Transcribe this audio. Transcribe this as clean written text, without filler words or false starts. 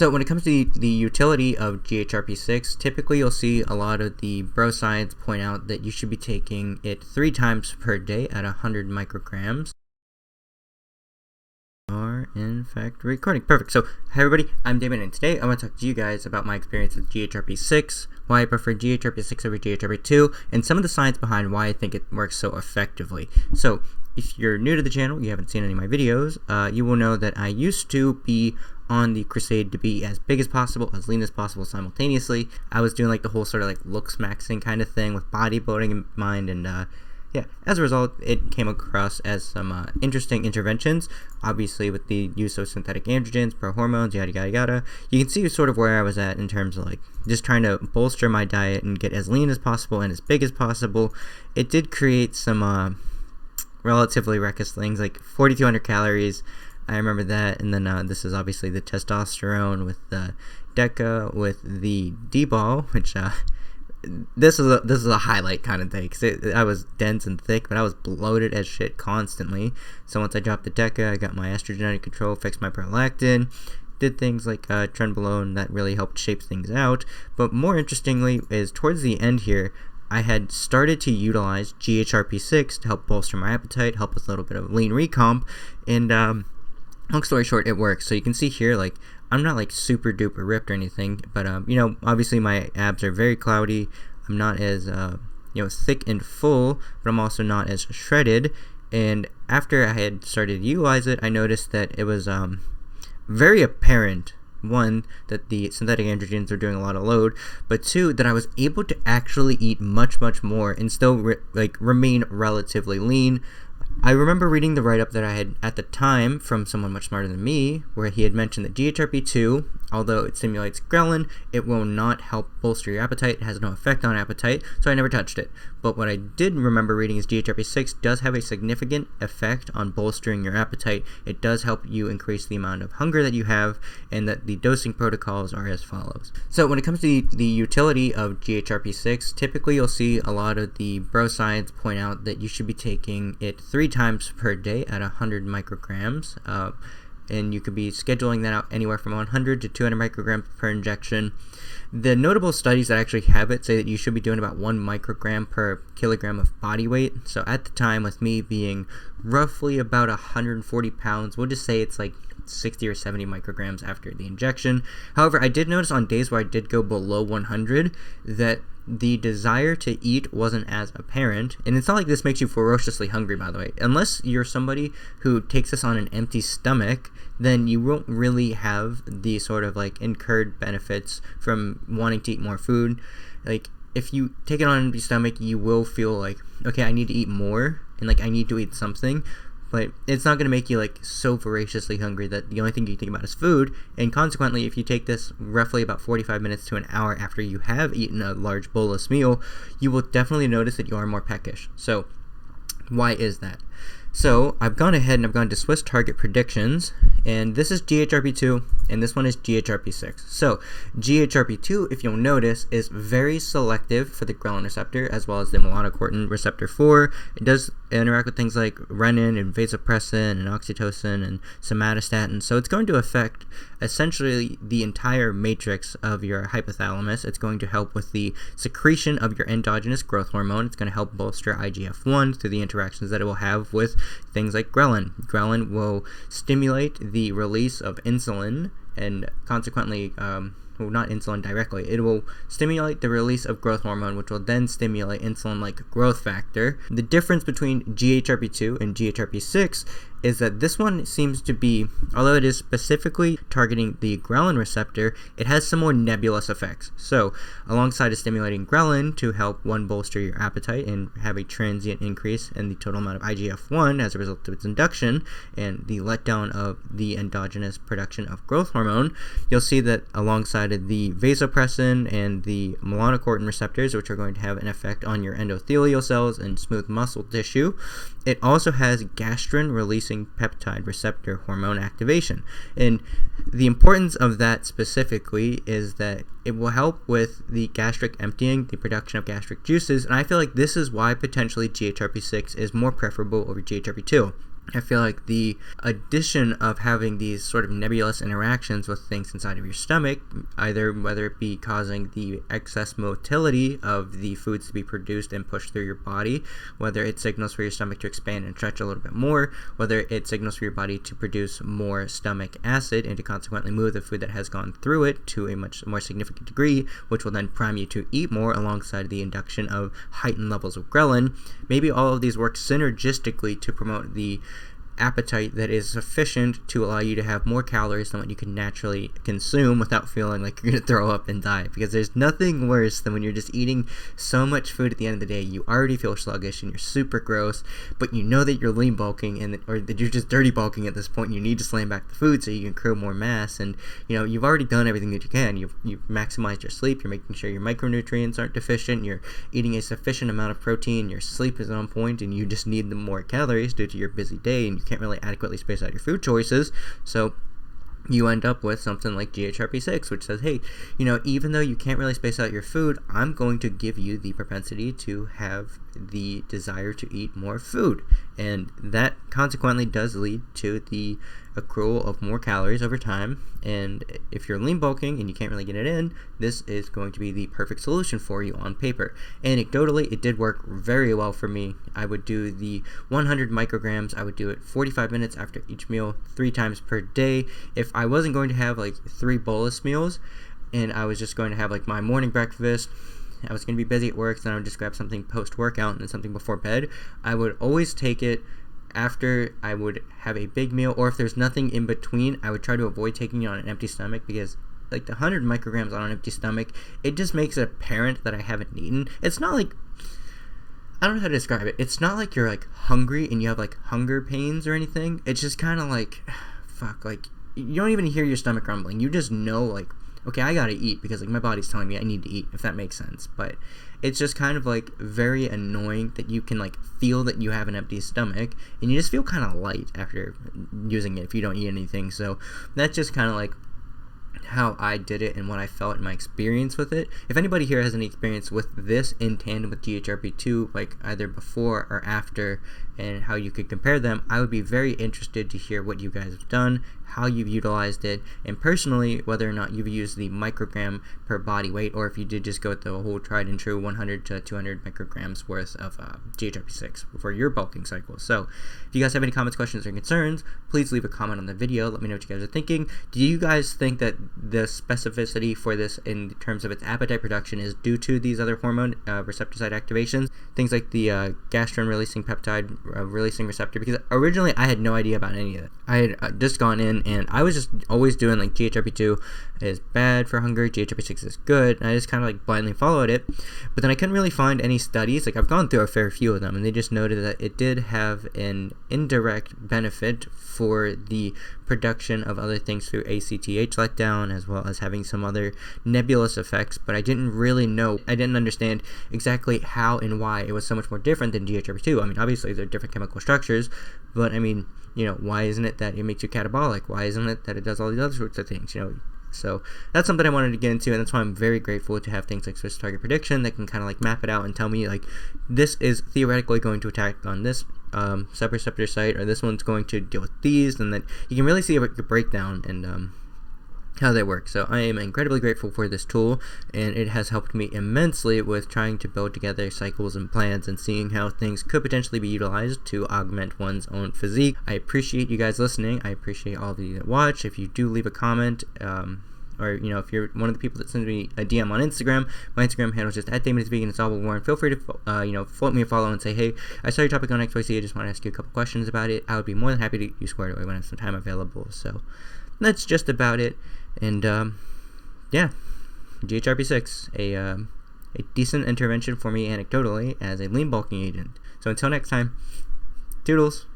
So when it comes to the utility of GHRP6, typically you'll see a lot of the bro science point out that you should be taking it 3 times per day at 100 micrograms. Are in fact recording. Perfect. So hi everybody, I'm Damon, and today I want to talk to you guys about my experience with GHRP6, why I prefer GHRP6 over GHRP2, and some of the science behind why I think it works so effectively. So if you're new to the channel, you haven't seen any of my videos, you will know that I used to be on the crusade to be as big as possible, as lean as possible simultaneously. I was doing like the whole sort of like looks maxing kind of thing with bodybuilding in mind, and yeah, as a result, it came across as some interesting interventions, obviously with the use of synthetic androgens, pro-hormones, yada yada yada. You can see sort of where I was at in terms of like just trying to bolster my diet and get as lean as possible and as big as possible. It did create some relatively reckless things, like 4,200 calories. I remember that, and then this is obviously the testosterone with the DECA, with the D-ball, which this is a highlight kind of thing, because I was dense and thick, but I was bloated as shit constantly. So once I dropped the DECA, I got my estrogen under control, fixed my prolactin, did things like trenbolone that really helped shape things out. But more interestingly is towards the end here, I had started to utilize GHRP6 to help bolster my appetite, help with a little bit of lean recomp, and long story short, it works. So you can see here, like, I'm not like super duper ripped or anything, but you know, obviously my abs are very cloudy. I'm not as you know, thick and full, but I'm also not as shredded. And after I had started to utilize it, I noticed that it was very apparent, one, that the synthetic androgens are doing a lot of load, but two, that I was able to actually eat much more and still remain relatively lean. I remember reading the write-up that I had at the time from someone much smarter than me, where he had mentioned that GHRP2, although it stimulates ghrelin, it will not help bolster your appetite. It has no effect on appetite, so I never touched it. But what I did remember reading is GHRP6 does have a significant effect on bolstering your appetite. It does help you increase the amount of hunger that you have, and that the dosing protocols are as follows. So when it comes to the utility of GHRP6, typically you'll see a lot of the bro science point out that you should be taking it 3 times per day at 100 micrograms, and you could be scheduling that out anywhere from 100 to 200 micrograms per injection. The notable studies that actually have it say that you should be doing about 1 microgram per kilogram of body weight. So at the time, with me being roughly about 140 pounds, we'll just say it's like 60 or 70 micrograms after the injection. However, I did notice on days where I did go below 100 that the desire to eat wasn't as apparent. And it's not like this makes you ferociously hungry, by the way. Unless you're somebody who takes this on an empty stomach, then you won't really have the sort of like incurred benefits from wanting to eat more food. Like, if you take it on an empty stomach, you will feel like, okay, I need to eat more, and like I need to eat something. But it's not going to make you like so voraciously hungry that the only thing you think about is food. And consequently, if you take this roughly about 45 minutes to an hour after you have eaten a large bolus meal, you will definitely notice that you are more peckish. So why is that? So I've gone ahead and I've gone to Swiss target predictions, and this is GHRP2 and this one is GHRP6. So GHRP2, if you'll notice, is very selective for the ghrelin receptor as well as the melanocortin receptor 4. It does interact with things like renin and vasopressin and oxytocin and somatostatin. So it's going to affect essentially the entire matrix of your hypothalamus. It's going to help with the secretion of your endogenous growth hormone. It's going to help bolster IGF-1 through the interactions that it will have with things like ghrelin. Ghrelin will stimulate the release of insulin, and consequently, well, not insulin directly, it will stimulate the release of growth hormone, which will then stimulate insulin-like growth factor. The difference between GHRP2 and GHRP6 is that this one seems to be, although it is specifically targeting the ghrelin receptor, it has some more nebulous effects. So alongside of stimulating ghrelin to help, one, bolster your appetite and have a transient increase in the total amount of IGF-1 as a result of its induction and the letdown of the endogenous production of growth hormone, you'll see that alongside of the vasopressin and the melanocortin receptors, which are going to have an effect on your endothelial cells and smooth muscle tissue, it also has gastrin releasing peptide receptor hormone activation. And the importance of that specifically is that it will help with the gastric emptying, the production of gastric juices, and I feel like this is why potentially GHRP6 is more preferable over GHRP2. I feel like the addition of having these sort of nebulous interactions with things inside of your stomach, either whether it be causing the excess motility of the foods to be produced and pushed through your body, whether it signals for your stomach to expand and stretch a little bit more, whether it signals for your body to produce more stomach acid and to consequently move the food that has gone through it to a much more significant degree, which will then prime you to eat more alongside the induction of heightened levels of ghrelin. Maybe all of these work synergistically to promote the appetite that is sufficient to allow you to have more calories than what you can naturally consume without feeling like you're going to throw up and die, because there's nothing worse than when you're just eating so much food at the end of the day, you already feel sluggish and you're super gross, but you know that you're lean bulking or that you're just dirty bulking at this point, and you need to slam back the food so you can accrue more mass, and you've already done everything that you can. You've maximized your sleep, you're making sure your micronutrients aren't deficient, you're eating a sufficient amount of protein, your sleep is on point, and you just need the more calories due to your busy day, and you can't really adequately space out your food choices. So you end up with something like GHRP6, which says, hey, even though you can't really space out your food, I'm going to give you the propensity to have the desire to eat more food. And that consequently does lead to the accrual of more calories over time. And if you're lean bulking and you can't really get it in, this is going to be the perfect solution for you on paper. Anecdotally, it did work very well for me. I would do the 100 micrograms. I would do it 45 minutes after each meal, 3 times per day. If I wasn't going to have like 3 bolus meals and I was just going to have like my morning breakfast, I was going to be busy at work, so then I would just grab something post-workout and then something before bed, I would always take it after I would have a big meal, or if there's nothing in between, I would try to avoid taking it on an empty stomach, because like the 100 micrograms on an empty stomach, it just makes it apparent that I haven't eaten. It's not like, I don't know how to describe it. It's not like you're like hungry and you have like hunger pains or anything. It's just kind of like, fuck, like you don't even hear your stomach rumbling. You just know like, okay, I gotta eat because like my body's telling me I need to eat, if that makes sense. But it's just kind of like very annoying that you can like feel that you have an empty stomach and you just feel kind of light after using it if you don't eat anything. So that's just kind of like how I did it and what I felt in my experience with it. If anybody here has any experience with this in tandem with GHRP2, like either before or after, and how you could compare them, I would be very interested to hear what you guys have done, how you've utilized it, and personally, whether or not you've used the microgram per body weight, or if you did just go with the whole tried and true 100 to 200 micrograms worth of GHRP6 for your bulking cycle. So if you guys have any comments, questions, or concerns, please leave a comment on the video. Let me know what you guys are thinking. Do you guys think that the specificity for this in terms of its appetite production is due to these other hormone receptor site activations, things like the gastrin releasing peptide releasing receptor? Because originally I had no idea about any of it. I had just gone in and I was just always doing like GHRP2 is bad for hunger, GHRP6 is good, and I just kind of like blindly followed it. But then I couldn't really find any studies. Like I've gone through a fair few of them, and they just noted that it did have an indirect benefit for the production of other things through ACTH letdown, as well as having some other nebulous effects, but I didn't really know, I didn't understand exactly how and why it was so much more different than GHRP2. I mean, obviously they're different chemical structures, but I mean, why isn't it that it makes you catabolic? Why isn't it that it does all these other sorts of things, So that's something I wanted to get into, and that's why I'm very grateful to have things like Swiss Target Prediction that can kind of like map it out and tell me like this is theoretically going to attack on this subreceptor site, or this one's going to deal with these, and then you can really see a breakdown and how they work. So I am incredibly grateful for this tool, and it has helped me immensely with trying to build together cycles and plans and seeing how things could potentially be utilized to augment one's own physique. I appreciate you guys listening. I appreciate all of you that watch. If you do leave a comment, or if you're one of the people that sends me a DM on Instagram, my Instagram handle is just @DamonIsVegan. It's all one. Feel free to float me a follow and say, hey, I saw your topic on XYZ. I just want to ask you a couple questions about it. I would be more than happy to get you squared away when I have some time available. So that's just about it. And yeah, GHRP6, a decent intervention for me anecdotally as a lean bulking agent. So until next time, Toodles.